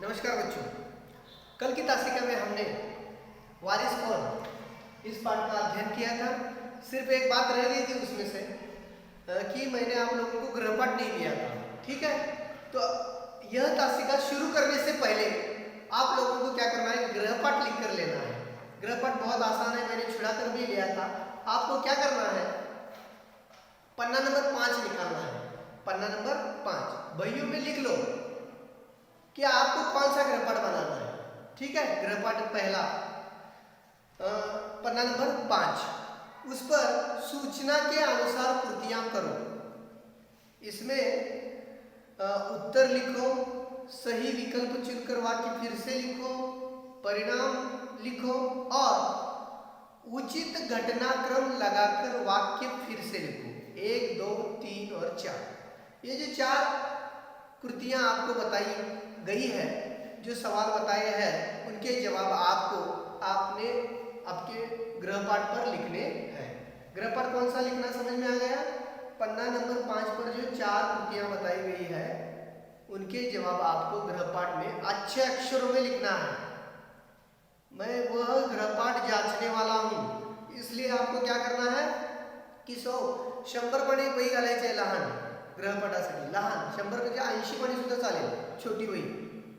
नमस्कार बच्चों। कल की तासिका में हमने वारिस कौन इस पाठ का अध्ययन किया था। सिर्फ एक बात रह गई थी उसमें से कि मैंने आप लोगों को गृहपाठ नहीं दिया था। ठीक है, तो यह तासिका शुरू करने से पहले आप लोगों को क्या करना है, गृहपाठ लिख कर लेना है। गृहपाठ बहुत आसान है, मैंने छुड़ा कर भी लिया था। आपको क्या करना है, पन्ना नंबर 5 निकालना है। पन्ना नंबर 5 बहियों में लिख लो कि आपको कौन सा गृहपाठ बनाना है। ठीक है, गृहपाठ पहला पन्ना नंबर 5, उस पर सूचना के अनुसार कृतियां करो। इसमें उत्तर लिखो, सही विकल्प चुनकर वाक्य फिर से लिखो, परिणाम लिखो और उचित घटनाक्रम लगाकर वाक्य फिर से लिखो। 1, 2, 3 और 4 ये जो 4 कृतियां आपको बताई गई है, जो सवाल बताए हैं उनके जवाब आपको आपने आपके गृहपाठ पर लिखने हैं। गृहपाठ कौन सा लिखना समझ में आ गया? पन्ना नंबर 5 पर जो 4 कृतियां बताई गई है उनके जवाब आपको गृहपाठ में अच्छे अक्षरों में लिखना है। मैं वह गृहपाठ जांचने वाला हूं, इसलिए आपको क्या करना है की 100 पणे वही घालायचे लहान गृहपाठासाठी। लहान 100 म्हणजे 80 पणे सुद्धा चालेल, छोटी वही,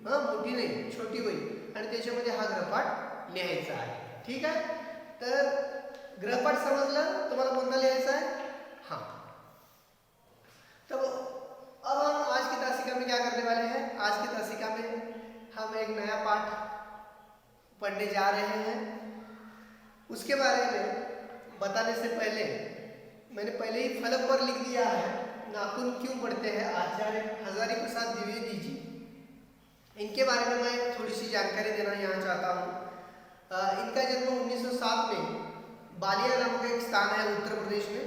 मोठी नाही छोटी वही, आणि त्याच्यामध्ये हा गृहपाठ लिहायचा आहे। ठीक है, तर गृहपाठ समजलं तुम्हाला कोणता लिहायचा है? हाँ, तो अब हम आज की तासिका में क्या करने वाले हैं? आज की तासिका में हम एक नया पाठ पढ़ने जा रहे हैं। उसके बारे में बताने से पहले मैंने पहले ही फलक पर लिख दिया है, नाखून क्यों बढ़ते हैं, आचार्य हजारी प्रसाद द्विवेदी जी। इनके बारे में मैं थोड़ी सी जानकारी देना यहाँ चाहता हूँ। इनका जन्म 1907 में बालिया नामक एक स्थान है उत्तर प्रदेश में,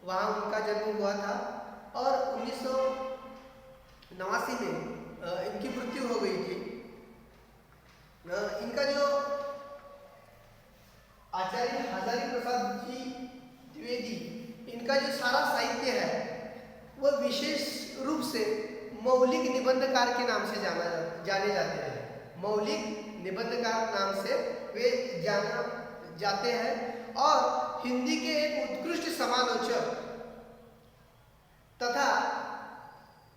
वहाँ उनका जन्म हुआ था और 1989 में इनकी मृत्यु हो गई थी। इनका जो आचार्य हजारी प्रसाद जी द्विवेदी, इनका जो सारा साहित्य है वह विशेष रूप से मौलिक निबंधकार के नाम से जाने जाते हैं। मौलिक निबंधकार नाम से वे जाना जाते हैं और हिंदी के एक उत्कृष्ट समालोचक तथा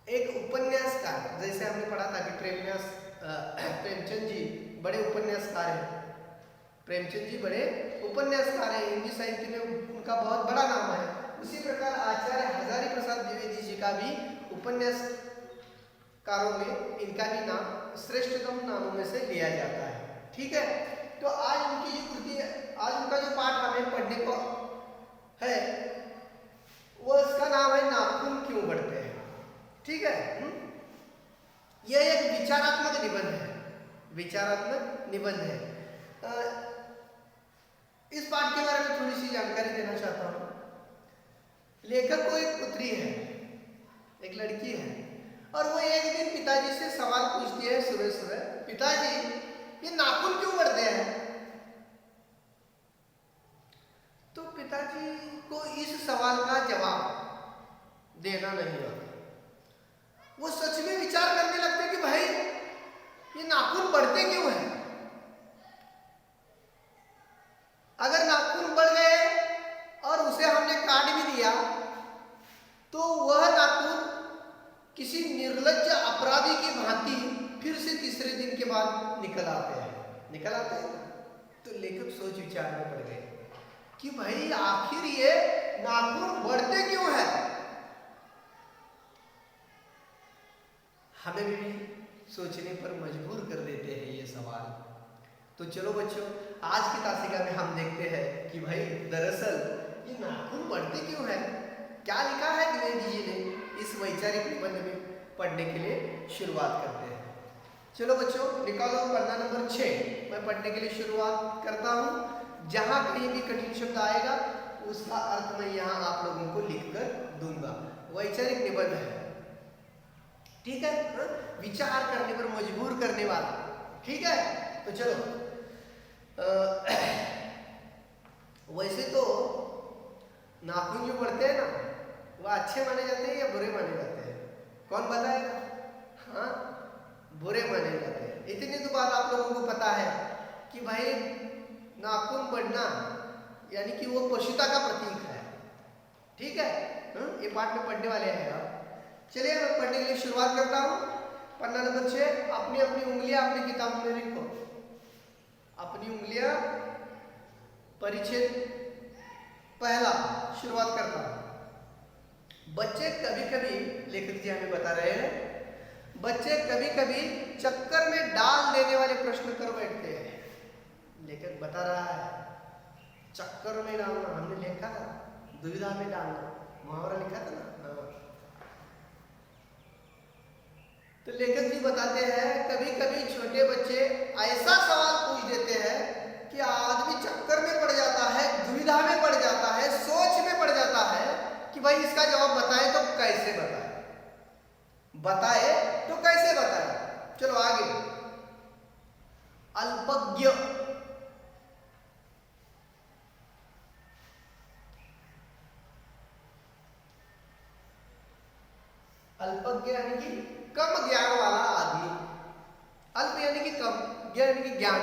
एक उपन्यासकार, जैसे हमने पढ़ा था कि प्रेमचंद जी बड़े उपन्यासकार हैं। प्रेमचंद जी बड़े उपन्यासकार हैं, हिंदी साहित्य में उनका बहुत बड़ा नाम है। उसी प्रकार आचार्य हजारी प्रसाद द्विवेदी जी का भी उपन्यासकारों में इनका भी नाम श्रेष्ठतम नामों में से लिया जाता है। ठीक है, तो आज उनकी जो कृति, आज उनका जो पाठ हमें पढ़ने को है वो इसका नाम है नाखून क्यों बढ़ते हैं। ठीक है, यह एक विचारात्मक निबंध है, विचारात्मक निबंध है। इस पाठ के बारे में थोड़ी सी जानकारी देना चाहता हूँ। लेखक को एक पुत्री है, एक लड़की है, और वो एक दिन पिताजी से सवाल पूछती है सुबह सुबह, पिताजी ये नाखून क्यों बढ़ते हैं? तो पिताजी को इस सवाल का जवाब देना नहीं आता। वो सच में विचार करने लगते कि भाई ये नाखून बढ़ते क्यों हैं? अगर नाखून बढ़ गए और उसे हमने काट भी दिया तो वह नाखून किसी निर्लज्ज अपराधी की भांति फिर से तीसरे दिन के बाद निकल आते हैं। तो लेखक सोच विचार में पड़ गए कि भाई आखिर ये नाखून बढ़ते क्यों हैं? हमें भी सोचने पर मजबूर कर देते हैं ये सवाल। तो चलो बच्चों, आज की तासिका में हम देखते हैं कि भाई दरअसल ये नाखून बढ़ते क्यों हैं, क्या लिखा है द्विवेदी जी ने इस वैचारिक निबंध में पढ़ने के लिए शुरुआत करते हैं। चलो बच्चों, निकालो पन्ना नंबर 6। मैं पढ़ने के लिए शुरुआत करता हूँ। जहाँ कहीं भी कठिन शब्द आएगा उसका अर्थ मैं यहाँ आप लोगों को लिख कर दूंगा। वैचारिक निबंध है, ठीक है, विचार करने पर मजबूर करने वाला। ठीक है, तो चलो। वैसे तो नाखून जो बढ़ते हैं ना, वो अच्छे माने जाते हैं या बुरे माने जाते हैं? कौन बताएगा? हाँ, बुरे माने जाते हैं। इतनी तो बात आप लोगों को पता है कि भाई नाखून बढ़ना यानी कि वो पशुता का प्रतीक है। ठीक है, ये पाठ में पढ़ने वाले हैं आप। चलिए मैं पढ़ने के लिए शुरुआत करता हूँ। पन्ना नंबर 6, अपनी अपनी उंगलियां अपनी किताब में लिखो। अपनी उंगलियां, परिच्छेद पहला, शुरुआत करता हूँ। बच्चे कभी कभी, लेखक जी हमें बता रहे हैं, बच्चे कभी कभी चक्कर में डाल देने वाले प्रश्न कर बैठते हैं। लेखक बता रहा है चक्कर में डालना, हमने लिखा था दुविधा में डालना, मुहावरा लिखा था ना। तो लेखक जी बताते हैं कभी कभी छोटे बच्चे ऐसा सवाल पूछ देते हैं कि आदमी चक्कर में पड़ जाता है, दुविधा में पड़ जाता है, सोच में पड़ जाता है कि भाई इसका जवाब बताए तो कैसे बताए, बताए तो कैसे बताए। चलो आगे। अल्पज्ञ, अल्पज्ञ यानी कि कम ज्ञान वाला आदमी। अल्प यानी कि कम, ज्ञ यानी कि ज्ञान।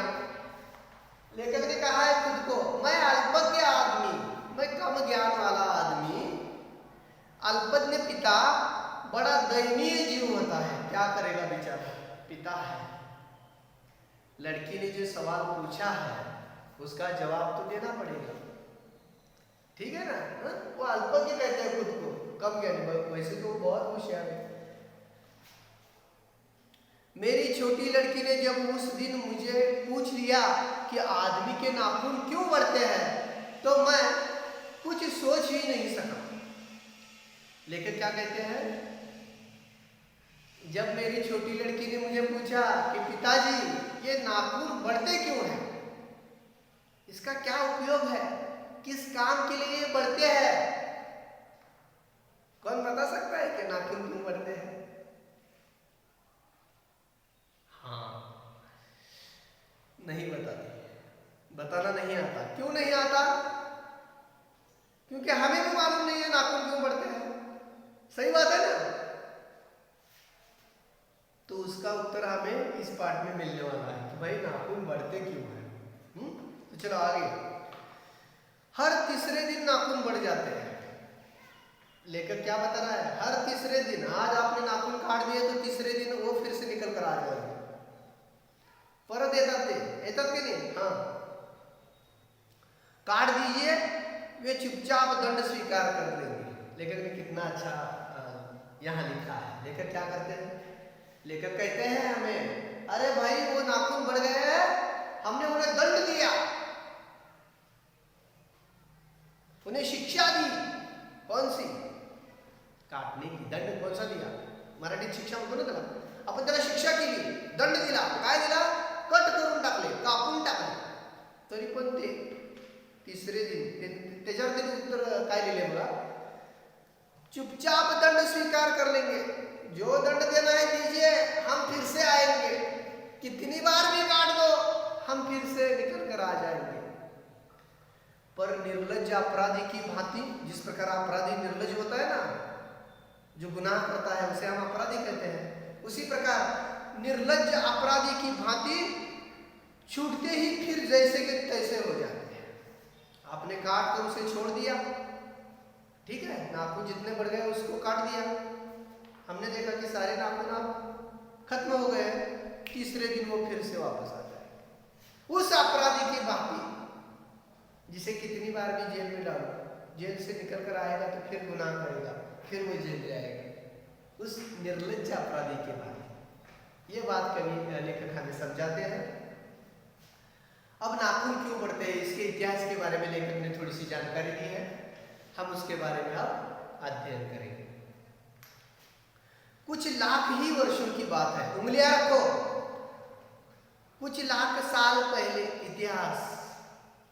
लेखक ने कहा है खुद को, मैं अल्पज्ञ आदमी, मैं कम ज्ञान वाला आदमी। अल्पज्ञ पिता बड़ा दयनीय जीव होता है, क्या करेगा बेचारा, पिता है। लड़की ने जो सवाल पूछा है उसका जवाब तो देना पड़ेगा, ठीक है ना। वो अल्पज्ञ कहते हैं खुद को, कम ज्ञानी, वैसे तो बहुत होशियार है। मेरी छोटी लड़की ने जब उस दिन मुझे पूछ लिया कि आदमी के नाखून क्यों बढ़ते हैं तो मैं कुछ सोच ही नहीं सका। लेकिन क्या कहते हैं, जब मेरी छोटी लड़की ने मुझे पूछा कि पिताजी ये नाखून बढ़ते क्यों हैं, इसका क्या उपयोग है, किस काम के लिए ये बढ़ते हैं, कौन बता सकता है कि नाखून क्यों बढ़ते हैं? हाँ, नहीं बताते, बताना नहीं आता। क्यों नहीं आता? क्योंकि हमें भी मालूम नहीं है नाखून क्यों बढ़ते हैं। सही बात है ना। तो उसका उत्तर हमें इस पाठ में मिलने वाला है कि भाई नाखून बढ़ते क्यों हैं। तो चलो आगे। हर तीसरे दिन नाखून बढ़ जाते हैं। लेखक क्या बता रहा है, हर तीसरे दिन, आज आपने नाखून काट दिए तो तीसरे दिन वो फिर से निकल कर आ जाएंगे। परत येतात की नहीं, हाँ, काट दीजिए, वे चुपचाप दंड स्वीकार कर लेंगे। लेखक ने कितना अच्छा यहाँ लिखा है। लेखक क्या करते हैं, लेखक कहते हैं हमें, अरे भाई वो नाखून बढ़ गए हैं, हमने उन्हें दंड दिया, उन्हें शिक्षा दी। कौन सी? काटने की। दंड कौन सा दिया? मराठीत शिक्षा म्हणतो ना त्याला, आपण त्याला शिक्षा केली, दंड दिला, काय दिला, कट करून टाकले, कापून टाकले, तरी पण ते तिसरे दिन, त्याच्यावर त्यांनी उत्तर काय लिहिले बघा, चुपचाप दंड स्वीकार कर लेंगे, जो दंड देना है दीजिए, हम फिर से आएंगे, कितनी बार भी काट दो हम फिर से निकल कर आ जाएंगे। पर निर्लज्ज अपराधी की भांति, जिस प्रकार अपराधी निर्लज्ज होता है ना, जो गुनाह करता है उसे हम अपराधी कहते हैं, उसी प्रकार निर्लज्ज अपराधी की भांति छूटते ही फिर जैसे के तैसे हो जाते हैं। आपने काट कर उसे छोड़ दिया, ठीक है, नाखून जितने बढ़ गए उसको काट दिया, हमने देखा कि सारे नाखून अब खत्म हो गए, तीसरे दिन वो फिर से वापस आ जाए। उस अपराधी की भांति जिसे कितनी बार भी जेल में डालो, जेल से निकल कर आएगा तो फिर गुनाह करेगा, फिर वो जेल जाएगा, उस निर्लज्ज अपराधी के भांति। ये बात कवि लेखक हमें समझाते हैं। अब नाखून क्यों बढ़ते हैं, इसके इतिहास के बारे में लेखक ने थोड़ी सी जानकारी दी है, हम उसके बारे में अब अध्ययन करेंगे। कुछ लाख ही वर्षों की बात है, उंगलियां रखो, कुछ लाख साल पहले, इतिहास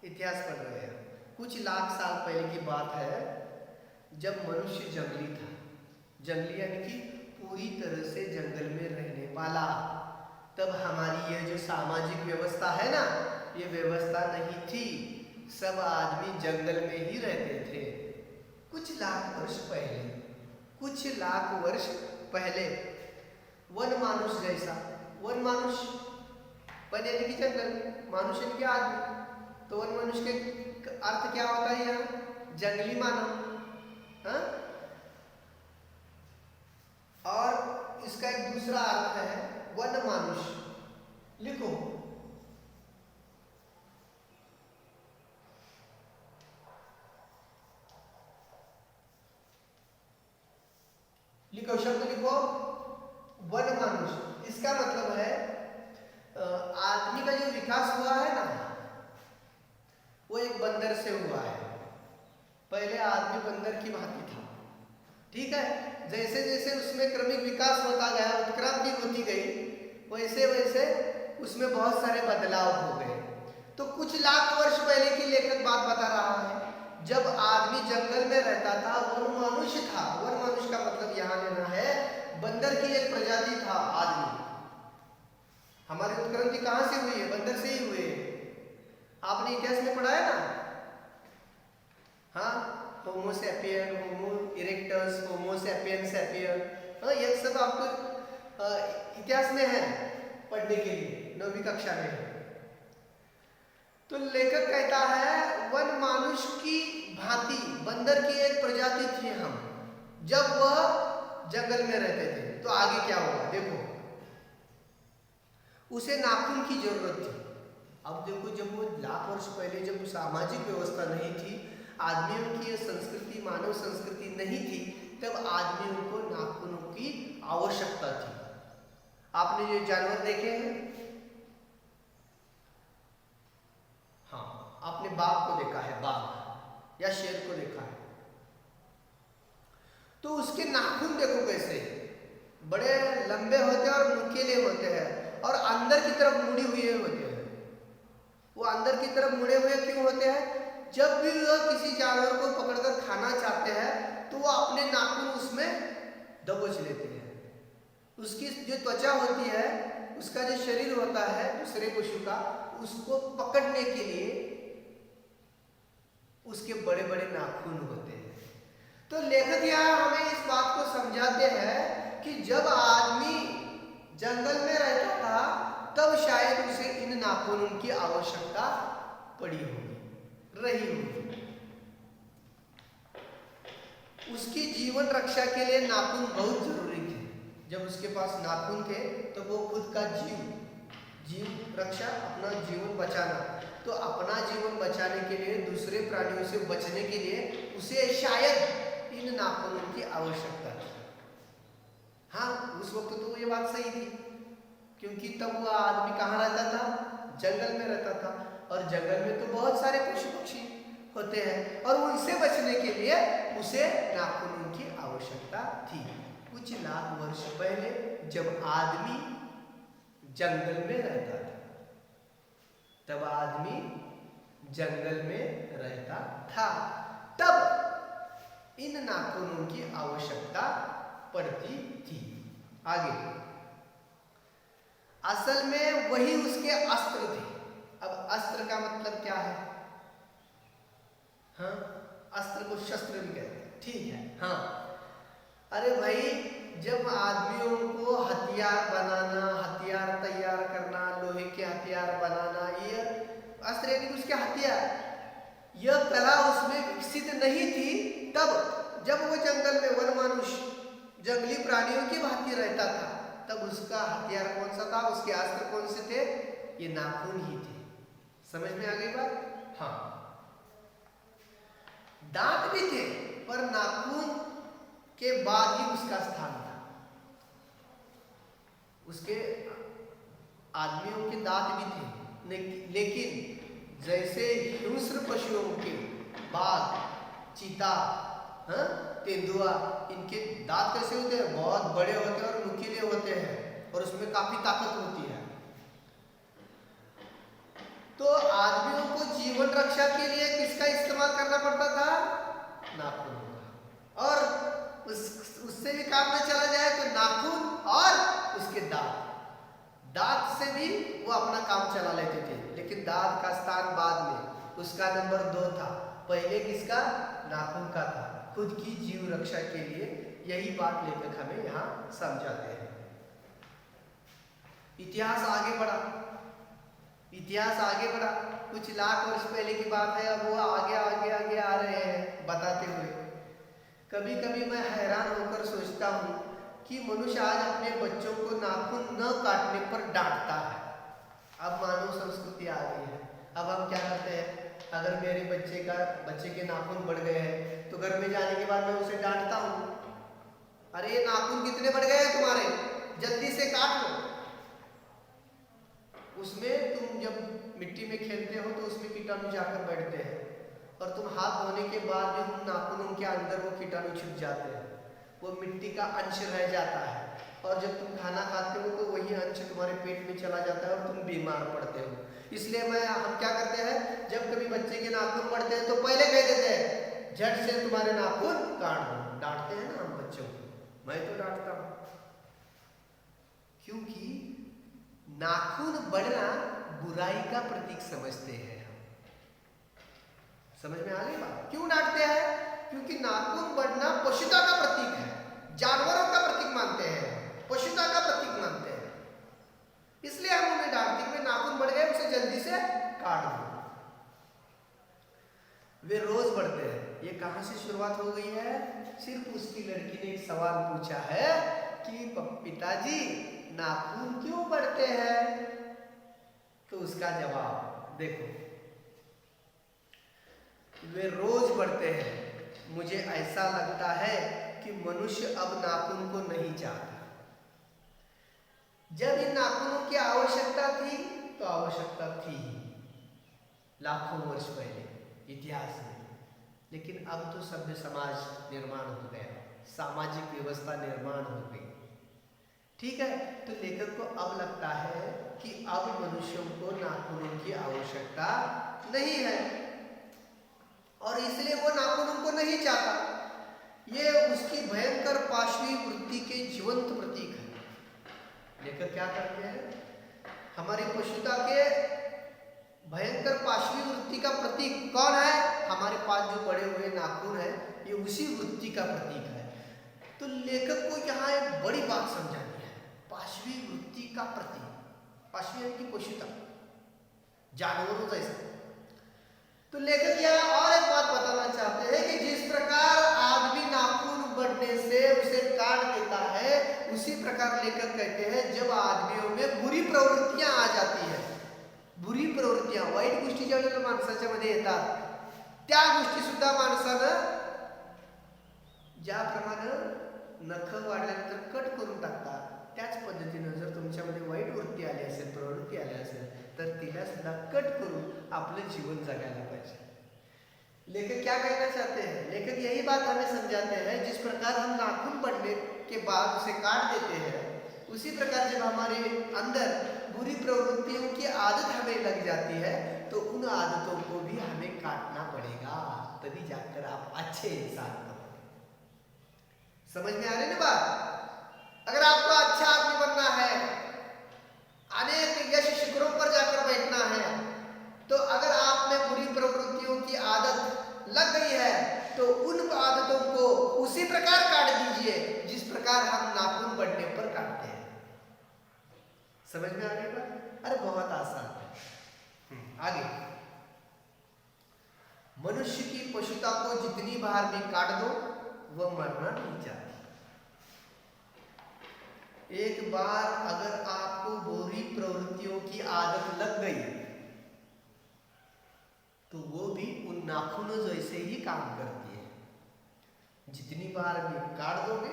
पढ़ रहे हैं, कुछ लाख साल पहले की बात है, जब मनुष्य जंगली था। जंगली यानी कि पूरी तरह से जंगल में रहने वाला। तब हमारी ये जो सामाजिक व्यवस्था है ना, ये व्यवस्था नहीं थी, सब आदमी जंगल में ही रहते थे। कुछ लाख वर्ष पहले वन मानुष जैसा, वन मानुष वन यानी कि जंगल, मानुष यानी कि आदमी। तो वन मनुष्य के अर्थ क्या होता है यहाँ? जंगली मानव। हाँ? और इसका एक दूसरा अर्थ है वन मानुष। लिखो, लिखो, शब्द लिखो वन मानुष। इसका मतलब है आदमी का जो विकास हुआ है ना, वो एक बंदर से हुआ है। पहले आदमी बंदर की भांति था, ठीक है। जैसे जैसे उसमें क्रमिक विकास होता गया, उत्क्रांति होती गई, वैसे वैसे उसमें बहुत सारे बदलाव हो गए। तो कुछ लाख वर्ष पहले की लेखक बात बता रहा है, जब आदमी जंगल में रहता था, वन मनुष्य था। वन मनुष्य का मतलब यहाँ लेना है बंदर की एक प्रजाति था आदमी। हमारी उत्क्रांति कहाँ से हुई है? बंदर से ही हुई है। आपने इतिहास में पढ़ा है ना? हाँ, होमो सैपियन, होमो इरेक्टस, होमो सैपियन सैपियन, हाँ, ये सब आपको इतिहास में है पढ़ने के लिए, 9वीं कक्षा में है। तो लेखक कहता है वन मानुष की भांति बंदर की एक प्रजाति थी हम, जब वह जंगल में रहते थे। तो आगे क्या होगा देखो, उसे नाखून की जरूरत थी। अब देखो, जब वो लाख वर्ष पहले जब सामाजिक व्यवस्था नहीं थी, आदमियों की संस्कृति, मानव संस्कृति नहीं थी, तब आदमियों को नाखूनों की आवश्यकता थी। आपने जो जानवर देखे हैं, हाँ, आपने बाघ को देखा है, बाघ या शेर को देखा है, तो उसके नाखून देखो कैसे बड़े लंबे होते हैं और नुकीले होते हैं और अंदर की तरफ मुड़ी हुए होते हैं। वो अंदर की तरफ मुड़े हुए क्यों होते हैं? जब भी वह किसी जानवर को पकड़कर खाना चाहते हैं तो वो अपने नाखून उसमें दबोच लेते हैं। उसकी जो त्वचा होती है, उसका जो शरीर होता है दूसरे पशु का, उसको पकड़ने के लिए उसके बड़े बड़े नाखून होते हैं। तो लेखक यहाँ हमें इस बात को समझाते हैं कि जब आदमी जंगल में रहता था, तब शायद उसे इन नाखूनों की आवश्यकता पड़ी होगी, रही होगी। उसकी जीवन रक्षा के लिए नाखून बहुत जरूरी थे। जब उसके पास नाखून थे तो वो खुद का जीव रक्षा, अपना जीवन बचाना, तो अपना जीवन बचाने के लिए, दूसरे प्राणियों से बचने के लिए उसे शायद इन नाखूनों की आवश्यकता थी। हाँ, उस वक्त तो ये बात सही थी, क्योंकि तब वह आदमी कहाँ रहता था? जंगल में रहता था, और जंगल में तो बहुत सारे पशु पक्षी होते हैं और उनसे बचने के लिए उसे नाखूनों की आवश्यकता थी। कुछ लाख वर्ष पहले जब आदमी जंगल में रहता था, तब आदमी जंगल में रहता था, तब इन नाखूनों की आवश्यकता पड़ती थी। आगे, असल में वही उसके अस्त्र थे। अब अस्त्र का मतलब क्या है? हाँ, अस्त्र को शस्त्र भी कहते हैं, ठीक है। हाँ, अरे भाई, जब आदमियों को हथियार बनाना, हथियार तैयार करना, लोहे के हथियार बनाना, ये अस्त्र यानी उसके हथियार, यह कला उसमें विकसित नहीं थी तब जब वो जंगल में वन मनुष्य जंगली प्राणियों की भांति रहता था। तब उसका हथियार कौन सा था? उसके अस्त्र कौन से थे? ये नाखून ही थे। समझ में आ गई बात? हाँ, दांत भी थे, पर नाखून के बाद ही उसका स्थान था। उसके आदमियों के दांत भी थे, लेकिन जैसे हिंस्र पशुओं के, बाघ, चीता, हाँ, तेंदुआ, इनके दांत कैसे होते हैं? बहुत बड़े होते हैं और नुकीले होते हैं और उसमें काफी ताकत होती है। तो आदमियों को जीवन रक्षा के लिए किसका इस्तेमाल करना पड़ता था? नाखून का। और उससे भी काम न चला जाए तो नाखून और उसके दांत से भी वो अपना काम चला लेते थे। लेकिन दांत का स्थान बाद में, उसका नंबर 2 था। पहले किसका? नाखून का था, खुद की जीव रक्षा के लिए। यही बात लेखक हमें यहाँ समझाते हैं। इतिहास आगे बढ़ा, इतिहास आगे बढ़ा, कुछ लाख वर्ष पहले की बात है, अब वो आगे आगे आगे आ रहे हैं बताते हुए। कभी कभी मैं हैरान होकर सोचता हूँ कि मनुष्य आज अपने बच्चों को नाखून न काटने पर डांटता है। अब मानव संस्कृति आ गई है। अब हम क्या करते हैं, अगर मेरे बच्चे के नाखून बढ़ गए हैं तो घर में जाने के बाद मैं उसे डांटता हूँ, अरे ये नाखून कितने बढ़ गए हैं तुम्हारे, जल्दी से काट लो। उसमें तुम जब मिट्टी में खेलते हो तो उसमें कीटाणु जाकर बैठते हैं, और तुम हाथ धोने के बाद भी उन नाखूनों के अंदर वो कीटाणु छिप जाते हैं, वो मिट्टी का अंश रह जाता है, और जब तुम खाना खाते हो तो वही अंश तुम्हारे पेट में चला जाता है और तुम बीमार पड़ते हो। इसलिए हम क्या करते हैं, जब कभी बच्चे के नाखून बढ़ते हैं तो पहले कह देते हैं झट से तुम्हारे नाखून काट दो। डांटते हैं ना हम बच्चों को, मैं तो डांटता हूं, क्योंकि नाखून बढ़ना बुराई का प्रतीक समझते हैं। समझ में आ गई बात? क्यों डांटते हैं? क्योंकि नाखून बढ़ना पशुता का प्रतीक है, जानवरों का प्रतीक मानते हैं, पशुता का प्रतीक मानते हैं। इसलिए हम उन्हें डांटते हैं, नाखून बढ़ गए उसे जल्दी से काट दो। वे रोज बढ़ते हैं। ये कहां से शुरुआत हो गई है? सिर्फ उसकी लड़की ने एक सवाल पूछा है कि पिताजी नाखून क्यों बढ़ते हैं? तो उसका जवाब देखो, वे रोज बढ़ते हैं। मुझे ऐसा लगता है कि मनुष्य अब नाखून को नहीं चाहता। जब इन नाखूनों की आवश्यकता थी तो आवश्यकता थी लाखों वर्ष पहले इतिहास में, लेकिन अब तो सभ्य समाज निर्माण हो गया, सामाजिक व्यवस्था निर्माण हो गई। ठीक है, तो लेखक को अब लगता है कि अब मनुष्यों को नाखूनों की आवश्यकता नहीं है, और इसलिए वो नाखूनों को नहीं चाहता। ये उसकी भयंकर पाशवी वृत्ति के जीवंत प्रतीक है। लेखक क्या करते हैं, हमारी पशुता के भयंकर पाशवी वृत्ति का प्रतीक कौन है? हमारे पास जो बड़े हुए नाखून है, ये उसी वृत्ति का प्रतीक है। तो लेखक को यहाँ एक बड़ी बात समझानी है, पाशवी वृत्ति का प्रतीक, पाशवी यानी कि पशुता, जानवरों जैसा। तो लेखक यहाँ और एक बात बताना चाहते हैं कि जिस प्रकार आदमी नाखून बढ़ने से उसे काट देता है, उसी प्रकार लेखक कहते हैं जब आदमियों में बुरी प्रवृत्तियां आ जाती है, बुरी प्रवृत्तियां, वाईट गोष्टी ज्यावेळेला माणसाच्या मध्ये येतात, त्या गोष्टी सुद्धा माणसानं ज्याप्रमाणे नख वाढल्यानंतर कट करून टाकतात, त्याच पद्धतीने जर तुमच्यामध्ये वाईट वृत्ती आली असेल, प्रवृत्ती आली असेल, तर तिला सुद्धा कट करून आपलं जीवन जगायला पाहिजे। लेखक क्या कहना चाहते हैं? लेखक यही बात हमें समझाते हैं, जिस प्रकार हम नाखून बढ़ने के बाद उसे काट देते हैं, उसी प्रकार जब हमारे अंदर बुरी प्रवृत्तियों की आदत हमें लग जाती है तो उन आदतों को भी हमें काटना पड़ेगा, तभी जाकर आप अच्छे इंसान बनोगे। समझ में आ रही ना बात? अगर आपको अच्छा आदमी बनना है, अनेक यश शिखरों पर जाकर बैठना है, तो अगर आप में बुरी प्रवृत्तियों की आदत लग गई है तो उन आदतों को उसी प्रकार काट दीजिए जिस प्रकार हम नाखून बढ़ने पर काटते हैं। समझ में आ गई बात? अरे बहुत आसान है। आगे, मनुष्य की पशुता को जितनी बार भी काट दो वह मरना नहीं चाहती। एक बार अगर आपको बुरी प्रवृत्तियों की आदत लग गई तो वो भी उन नाखूनों जैसे ही काम करती है। जितनी बार भी काट दोगे,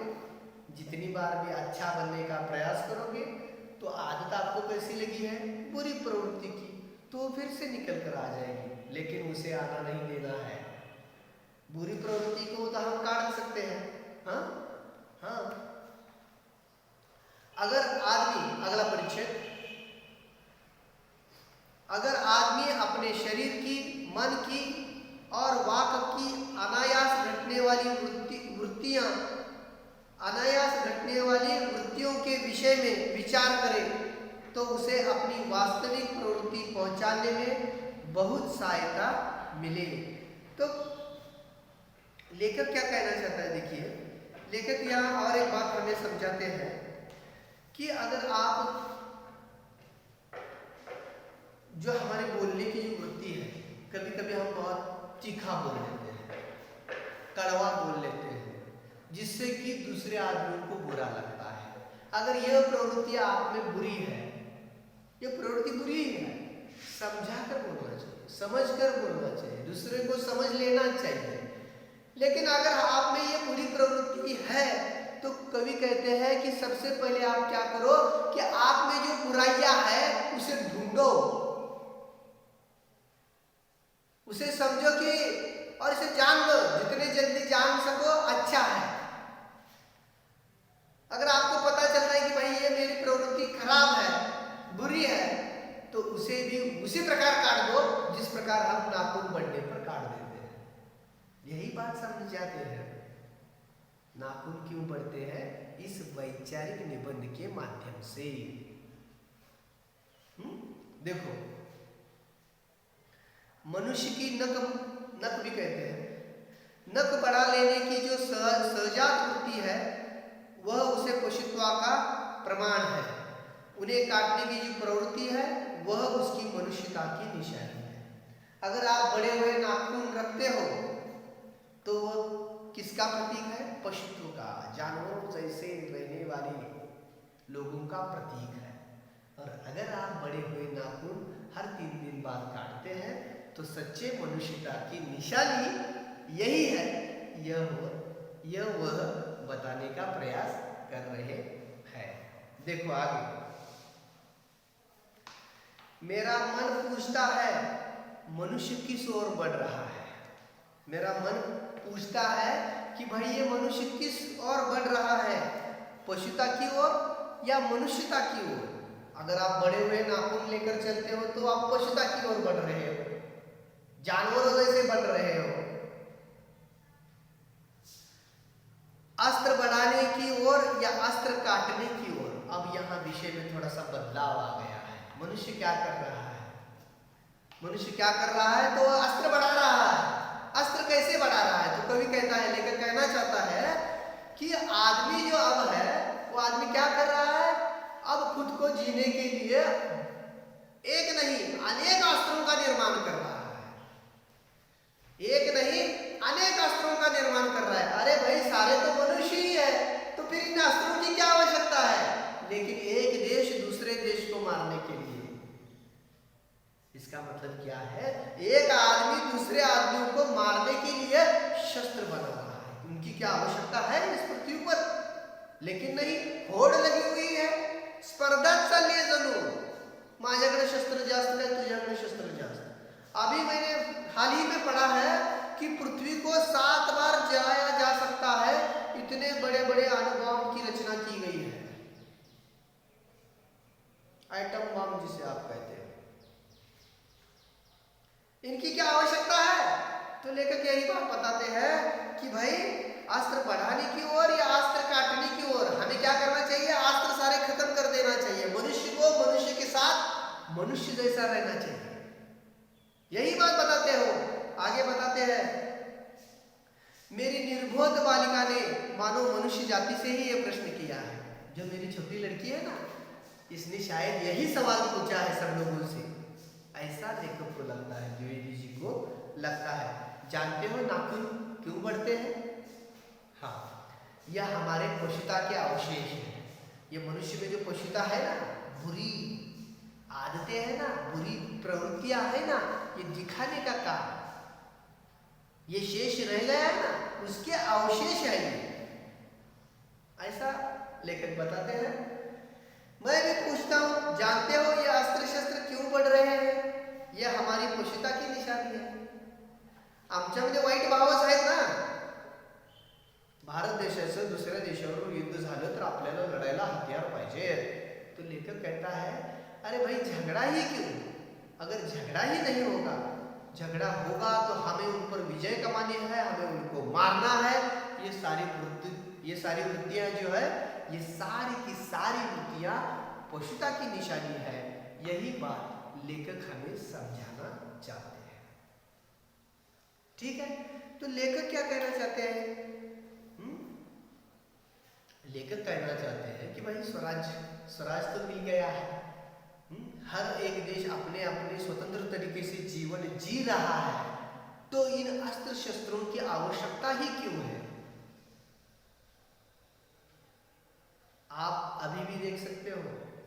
जितनी बार भी अच्छा बनने का प्रयास करोगे, तो आदत आपको कैसी लगी है बुरी प्रवृत्ति की, तो फिर से निकल कर आ जाएगी, लेकिन उसे आना नहीं देना है। बुरी प्रवृत्ति को तो हम काट सकते हैं, हाँ हाँ। अगर आदमी, अगला परिच्छेद, अगर आदमी अपने शरीर की, मन की और वाक की अनायास घटने वाली वृत्तियों के विषय में विचार करे तो उसे अपनी वास्तविक प्रवृत्ति पहुंचाने में बहुत सहायता मिले। तो लेखक क्या कहना चाहता है? देखिए, लेखक यहाँ और एक बात हमें समझाते हैं कि अगर आप जो तीखा बोल लेते हैं, कड़वा बोल लेते हैं, जिससे कि दूसरे आदमियों को बुरा लगता है। अगर यह प्रवृत्ति आप में बुरी है, यह प्रवृत्ति बुरी है, समझा कर बोलना चाहिए, समझ कर बोलना चाहिए, दूसरे को समझ लेना चाहिए। लेकिन अगर आप में ये बुरी प्रवृत्ति है तो कवि कहते हैं कि सबसे पहले आप क्या करो कि आप में जो बुराइयां है उसे ढूंढो, उसे समझो कि और इसे जान लो, जितने जल्दी जान सको अच्छा है। अगर आपको पता चल रहा है कि भाई ये मेरी प्रवृत्ति खराब है, बुरी है, तो उसे भी उसी प्रकार काट दो जिस प्रकार हम नाखून बढ़ने पर काट देते हैं। यही बात समझ जाते हैं। नाखून क्यों बढ़ते हैं? इस वैचारिक निबंध के माध्यम से। देखो, मनुष्य की नक भी कहते हैं, नक बढ़ा लेने की जो सहजात वृत्ति है वह उसे पशुत्वा का प्रमाण है। उन्हें काटने की जो प्रवृत्ति है वह उसकी मनुष्यता की निशानी है। अगर आप बड़े हुए नाखून रखते हो तो वह किसका प्रतीक है? पशुत्व का, जानवरों जैसे रहने वाले लोगों का प्रतीक है। और अगर आप बड़े हुए नाखून हर 3 दिन बाद काटते हैं तो सच्चे मनुष्यता की निशानी यही है। यह वह बताने का प्रयास कर रहे हैं। देखो आगे, मेरा मन पूछता है मनुष्य किस ओर बढ़ रहा है। मेरा मन पूछता है कि भाई ये मनुष्य किस ओर बढ़ रहा है, पशुता की ओर या मनुष्यता की ओर। अगर आप बड़े हुए नाखून लेकर चलते हो तो आप पशुता की ओर बढ़ रहे हो, जानवरों जैसे बढ़ रहे हो। अस्त्र बढ़ाने की ओर या अस्त्र काटने की ओर। अब यहाँ विषय में थोड़ा सा बदलाव आ गया है। मनुष्य क्या कर रहा है? मनुष्य क्या कर रहा है? तो अस्त्र बढ़ा रहा है। अस्त्र कैसे बढ़ा रहा है? तो कवि कहता है, लेकर कहना चाहता है कि आदमी जो अब है वो आदमी क्या कर रहा है? अब खुद को जीने के लिए एक नहीं अनेक अस्त्रों का निर्माण कर रहा है। एक नहीं अनेक अस्त्रों का निर्माण कर रहा है। अरे भाई, सारे तो मनुष्य ही है, तो फिर इन अस्त्रों की क्या आवश्यकता है? लेकिन एक देश दूसरे देश को मारने के लिए। इसका मतलब क्या है? एक आदमी दूसरे आदमियों को मारने के लिए शस्त्र बना रहा है। उनकी क्या आवश्यकता है इस पृथ्वी पर? लेकिन नहीं, होड़ लगी हुई है, स्पर्धा चालली आहे जणू। माझ्याकडे शस्त्र जास्त आहे, तुझ्याकडे शस्त्र जास्त। अभी मैंने हाल ही में पढ़ा है कि पृथ्वी को 7 बार जलाया जा सकता है, इतने बड़े बड़े अणुबॉम्ब की रचना की गई है। एटम बम जिसे आप कहते हैं। इनकी क्या आवश्यकता है? तो लेखक यही बात बताते हैं कि भाई अस्त्र बढ़ाने की ओर या अस्त्र काटने की ओर हमें क्या करना चाहिए? अस्त्र सारे खत्म कर देना चाहिए। मनुष्य को मनुष्य के साथ मनुष्य जैसा रहना चाहिए। यही बात बताते हो। आगे बताते हैं, मेरी निर्बोध बालिका ने मानो मनुष्य जाति से ही यह प्रश्न किया है। जो मेरी छोटी लड़की है ना, इसने शायद यही सवाल पूछा है सब लोगों से। ऐसा लेखक को लगता है, द्विवेदी जी को लगता है। जानते हो नाखून क्यों बढ़ते हैं? हाँ, यह हमारे पशुता के अवशेष है। ये मनुष्य में जो पशुता है ना, बुरी आदतें हैं ना, बुरी प्रवृत्तियां है ना, ये दिखाने का काम, ये शेष रह गया है ना, उसके अवशेष है ये। ऐसा लेखक बताते हैं। मैं भी पूछता हूं, जानते हो ये अस्त्र शस्त्र क्यों बढ़ रहे हैं? यह हमारी पशुता की निशानी है। आमच्यामध्ये वाईट भावच आहेत ना। भारत देशाचं दुसऱ्या देशावर युद्ध झालं तर आपल्याला लढायला हथियार पाहिजे। तो लेखक कहता है, अरे भाई झगड़ा ही क्यों? अगर झगड़ा ही नहीं होगा, झगड़ा होगा तो हमें उन पर विजय कमानी है, हमें उनको मारना है। ये सारी वृत्तियां जो है, ये सारी की सारी वृत्तियां पशुता की निशानी है। यही बात लेखक हमें समझाना चाहते हैं। ठीक है, तो लेखक क्या कहना चाहते हैं? लेखक कहना चाहते हैं कि भाई स्वराज तो मिल गया है। हर एक देश अपने अपने स्वतंत्र तरीके से जीवन जी रहा है। तो इन अस्त्र शस्त्रों की आवश्यकता ही क्यों है? आप अभी भी देख सकते हो,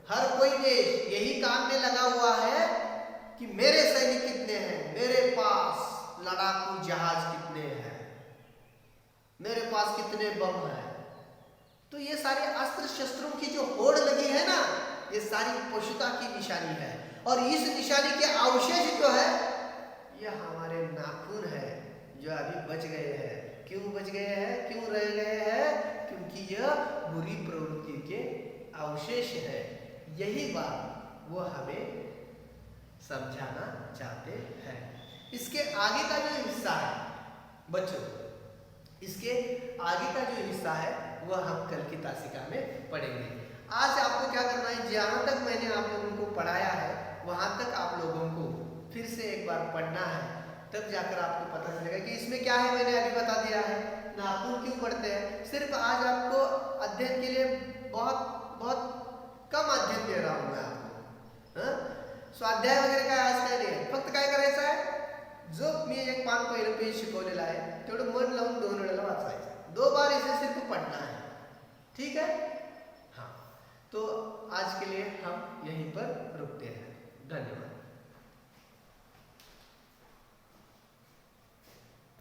हर कोई देश यही काम में लगा हुआ है कि मेरे सैनिक कितने हैं, मेरे पास लड़ाकू जहाज कितने हैं, मेरे पास कितने बम हैं। तो ये सारे अस्त्र शस्त्रों की जो होड़ लगी है ना, ये सारी पशुता की निशानी है। और इस निशानी के अवशेष जो है ये हमारे नाखून है जो अभी बच गए हैं। क्यों बच गए हैं, क्यों रह गए हैं? क्योंकि यह बुरी प्रवृत्ति के अवशेष है। यही बात वो हमें समझाना चाहते हैं। इसके आगे का जो हिस्सा है बच्चों, इसके आगे का जो हिस्सा है वह हम कल की तासिका में पढ़ेंगे। आज आपको क्या करना है, जहाँ तक मैंने आप लोगों को पढ़ाया है वहाँ तक आप लोगों को फिर से एक बार पढ़ना है, तब जाकर आपको पता चलेगा कि इसमें क्या है। मैंने अभी बता दिया है नाखून क्यों बढ़ते हैं। सिर्फ आज आपको अध्ययन के लिए बहुत कम अध्ययन दे रहा हूँ मैं आपको। स्वाध्याय वगैरे काय आज काय नाही, फक्त काय करायचं आहे, जो मी एक पान पहिलं पेज शिकवलेला आहे तेवढं मन लावून 2 वेळेला वाचायचं, 2 बार इसे सिर्फ पढ़ना है, ठीक है। हाँ, तो आज के लिए हम यहीं पर रुकते हैं। धन्यवाद।